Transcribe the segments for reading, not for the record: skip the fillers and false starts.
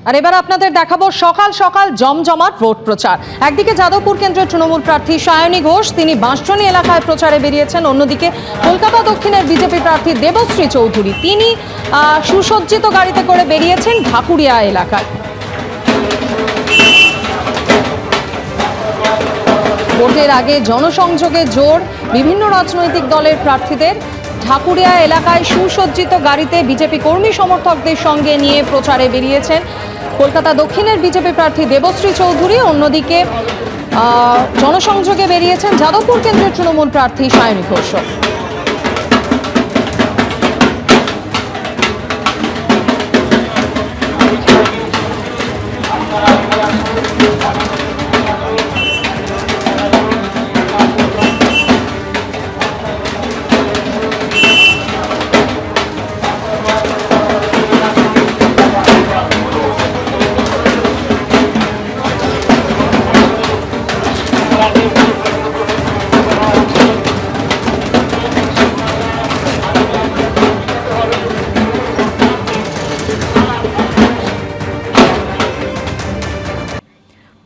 আর এবার আপনাদের দেখাবো সকাল সকাল জমজমাট ভোট প্রচার। একদিকে যাদবপুর কেন্দ্রের তৃণমূল প্রার্থী সায়নী ঘোষ, তিনি বাঁশটনি এলাকায় প্রচারে বেরিয়েছেন। অন্যদিকে কলকাতা দক্ষিণের বিজেপি প্রার্থী দেবশ্রী চৌধুরী, তিনি সুসজ্জিত গাড়িতে করে বেরিয়েছেন ঢাকুরিয়া এলাকায়। ভোটের আগে জনসংযোগে জোর বিভিন্ন রাজনৈতিক দলের প্রার্থীদের। ঢাকুরিয়া এলাকায় সুসজ্জিত গাড়িতে বিজেপি কর্মী সমর্থকদের সঙ্গে নিয়ে প্রচারে বেরিয়েছেন কলকাতা দক্ষিণের বিজেপি প্রার্থী দেবশ্রী চৌধুরী। অন্যদিকে জনসংযোগে বেরিয়েছেন যাদবপুর কেন্দ্রের তৃণমূল প্রার্থী সায়নী ঘোষ।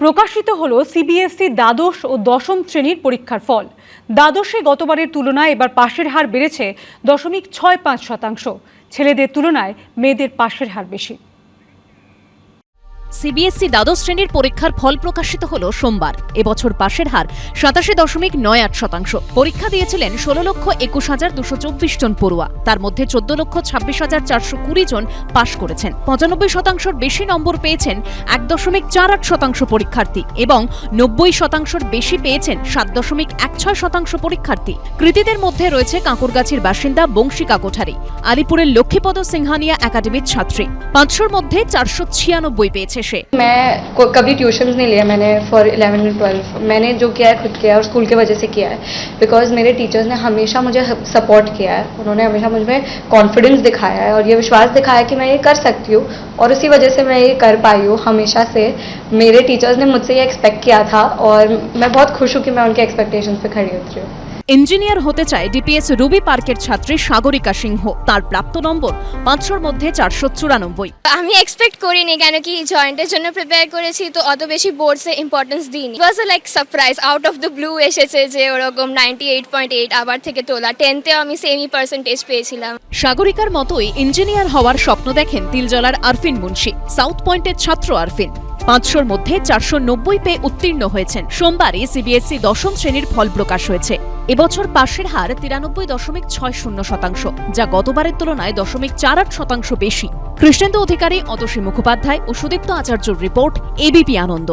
প্রকাশিত হলো সিবিএসই দ্বাদশ ও দশম শ্রেণীর পরীক্ষার ফল। দ্বাদশে গতবারের তুলনায় এবার পাশের হার বেড়েছে 0.65%। ছেলেদের তুলনায় মেয়েদের পাশের হার বেশি। সিবিএসই দ্বাদশ শ্রেণীর পরীক্ষার ফল প্রকাশিত হলো সোমবার। এবছর পাশের হার 87.98%। পরীক্ষা দিয়েছিলেন 16,21,224 জন পড়ুয়া। তার মধ্যে 14,26,420 জন পাশ করেছেন। 95%-র বেশি নম্বর পেয়েছেন 1.48% পরীক্ষার্থী এবং 90%-র বেশি পেয়েছেন 7.16% পরীক্ষার্থী। কৃতীদের মধ্যে রয়েছে কাঁকুরগাছির বাসিন্দা বংশিকা কোঠারি, আলিপুরের লক্ষ্মীপদ সিংহানিয়া একাডেমির ছাত্রী। 500-র মধ্যে 496 পেয়েছে। मैं कभी ट्यूशन्स नहीं लिया मैंने फॉर 11 और 12। मैंने जो किया है खुद किया है और स्कूल की वजह से किया है, बिकॉज मेरे टीचर्स ने हमेशा मुझे सपोर्ट किया है। उन्होंने हमेशा मुझ में कॉन्फिडेंस दिखाया है और ये विश्वास दिखाया है कि मैं ये कर सकती हूँ, और उसी वजह से मैं ये कर पाई हूँ। हमेशा से मेरे टीचर्स ने मुझसे ये एक्सपेक्ट किया था और मैं बहुत खुश हूँ कि मैं उनके एक्सपेक्टेशंस पे खड़ी उतरी हूँ। ইঞ্জিনিয়ার হতে চায় ডিপিএস রুবি পার্কের ছাত্রী সাগরিকা সিংহ। তার প্রাপ্ত নম্বর 500-র মধ্যে 494। আমি এক্সপেক্ট করিনি, কেন কি জয়েন্টের জন্য প্রিপেয়ার করেছি, তো অত বেশি বোর্ডসে ইম্পর্টেন্স দিইনি। It was like surprise, out of the blue এসেছে যে ওরকম 98.8 আবার থেকে তোলা। 10তেও আমি সেমি পার্সেন্টেজ পেয়েছিলাম। সাগরিকার মতোই ইঞ্জিনিয়ার হওয়ার স্বপ্ন দেখেন তিলজলার আরফিন মুন্সি। সাউথ পয়েন্টের ছাত্র আরফিন 500-র মধ্যে 490 পেয়ে উত্তীর্ণ হয়েছেন। সোমবারই সিবিএসই দশম শ্রেণীর ফল প্রকাশ হয়েছে। এবছর পাশের হার 93.60%, যা গতবারের তুলনায় 0.48% বেশি। কৃষ্ণেন্দু অধিকারী, অতসী মুখোপাধ্যায় ও সুদীপ্ত আচার্যর রিপোর্ট, এবিপি আনন্দ।